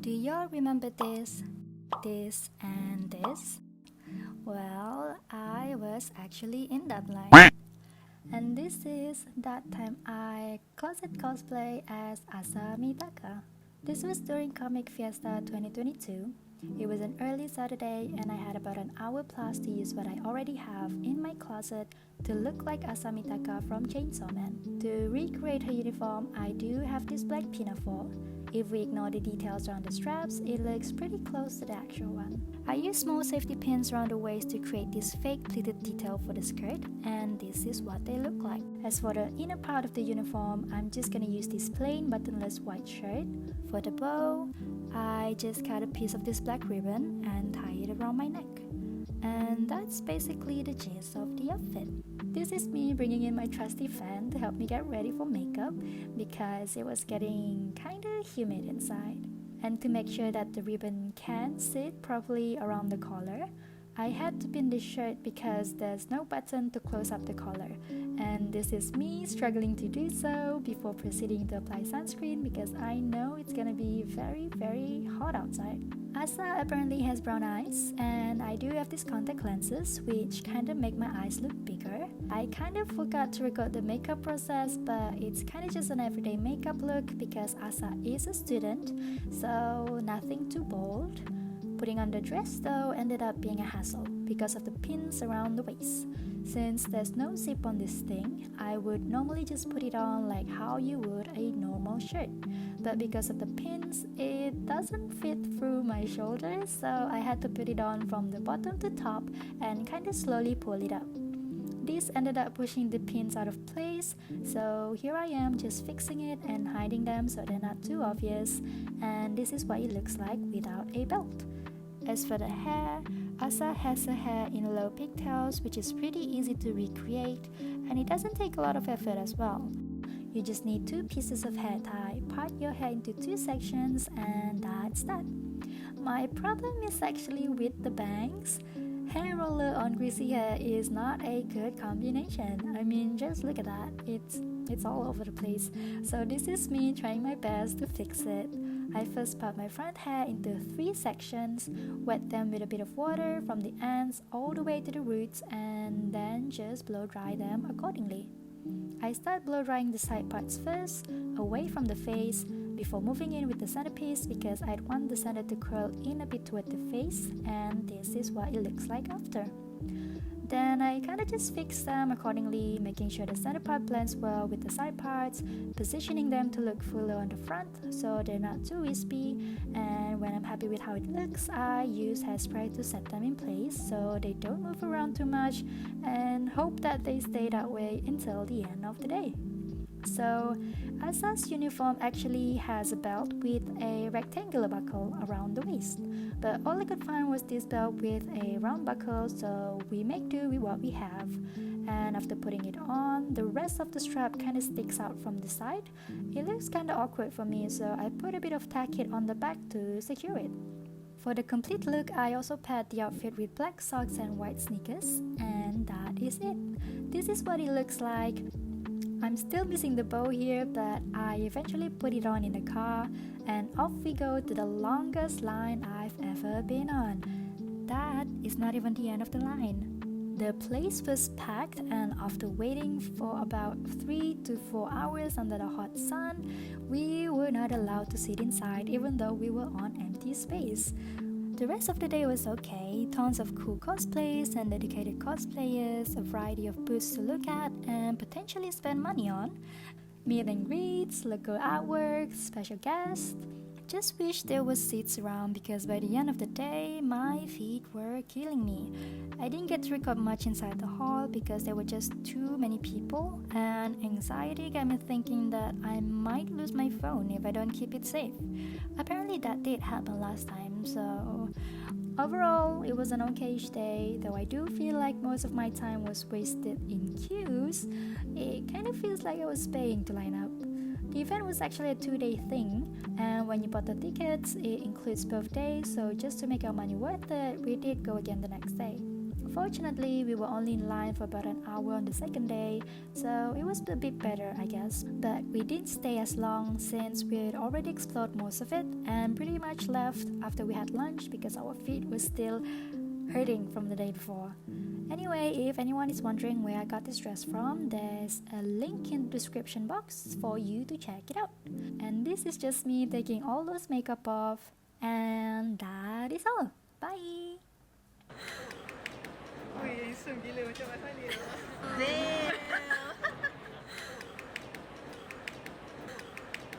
Do y'all remember this, and this? Well, I was actually in that line. And this is that time I cosplay as Asa Mitaka. This was during Comic Fiesta 2022. It was an early Saturday and I had about an hour plus to use what I already have in my closet to look like Asa Mitaka from Chainsaw Man. To recreate her uniform, I do have this black Pinafore. If we ignore the details around the straps, it looks pretty close to the actual one. I used small safety pins around the waist to create this fake pleated detail for the skirt, and this is what they look like. As for the inner part of the uniform, I'm just gonna use this plain buttonless white shirt. For the bow, I just cut a piece of this black ribbon and tie it around my neck. And that's basically the gist of the outfit. This is me bringing in my trusty fan to help me get ready for makeup because it was getting kinda humid inside. And to make sure that the ribbon can sit properly around the collar, I had to pin this shirt because there's no button to close up the collar. And this is me struggling to do so before proceeding to apply sunscreen because I know it's gonna be very, very hot outside. Asa apparently has brown eyes, and I do have these contact lenses which kinda make my eyes look bigger. I kind of forgot to record the makeup process, but it's kinda just an everyday makeup look because Asa is a student, so nothing too bold. Putting on the dress though ended up being a hassle because of the pins around the waist. Since there's no zip on this thing, I would normally just put it on like how you would a normal shirt. But because of the pins, it doesn't fit through my shoulders, so I had to put it on from the bottom to top and kinda slowly pull it up. This ended up pushing the pins out of place, so here I am just fixing it and hiding them so they're not too obvious, and this is what it looks like without a belt. As for the hair, Asa has her hair in low pigtails, which is pretty easy to recreate, and it doesn't take a lot of effort as well. You just need 2 pieces of hair tie, part your hair into 2 sections, and that's that. My problem is actually with the bangs. Hair roller on greasy hair is not a good combination. I mean, just look at that. It's all over the place. So this is me trying my best to fix it. I first part my front hair into 3 sections, wet them with a bit of water from the ends all the way to the roots, and then just blow dry them accordingly. I start blow drying the side parts first, away from the face, before moving in with the centerpiece because I'd want the center to curl in a bit toward the face, and this is what it looks like after. Then I kinda just fix them accordingly, making sure the center part blends well with the side parts, positioning them to look fuller on the front so they're not too wispy, and when I'm happy with how it looks, I use hairspray to set them in place so they don't move around too much and hope that they stay that way until the end of the day. So, Asa's uniform actually has a belt with a rectangular buckle around the waist, but all I could find was this belt with a round buckle, so we make do with what we have. And after putting it on, the rest of the strap kind of sticks out from the side. It looks kind of awkward for me, so I put a bit of tack it on the back to secure it. For the complete look, I also paired the outfit with black socks and white sneakers, and that is it. This is what it looks like. I'm still missing the bow here, but I eventually put it on in the car, and off we go to the longest line I've ever been on. That is not even the end of the line. The place was packed, and after waiting for about 3 to 4 hours under the hot sun, we were not allowed to sit inside even though we were on empty space. The rest of the day was okay, tons of cool cosplays and dedicated cosplayers, a variety of booths to look at and potentially spend money on, meet and greets, local artwork, special guests. Just wish there was seats around because by the end of the day, my feet were killing me. I didn't get to record much inside the hall because there were just too many people, and anxiety got me thinking that I might lose my phone if I don't keep it safe. Apparently that did happen last time, so overall it was an okay-ish day, though I do feel like most of my time was wasted in queues. It kind of feels like I was paying to line up. The event was actually a 2-day thing, and when you bought the tickets, it includes both days, so just to make our money worth it, we did go again the next day. Fortunately, we were only in line for about an hour on the second day, so it was a bit better, I guess. But we didn't stay as long since we had already explored most of it and pretty much left after we had lunch because our feet were still hurting from the day before. Anyway, if anyone is wondering where I got this dress from, there's a link in the description box for you to check it out. And this is just me taking all those makeup off, and that is all. Bye! คุยสุ่มกี่เร็วจะมาค่อยเร็วนี่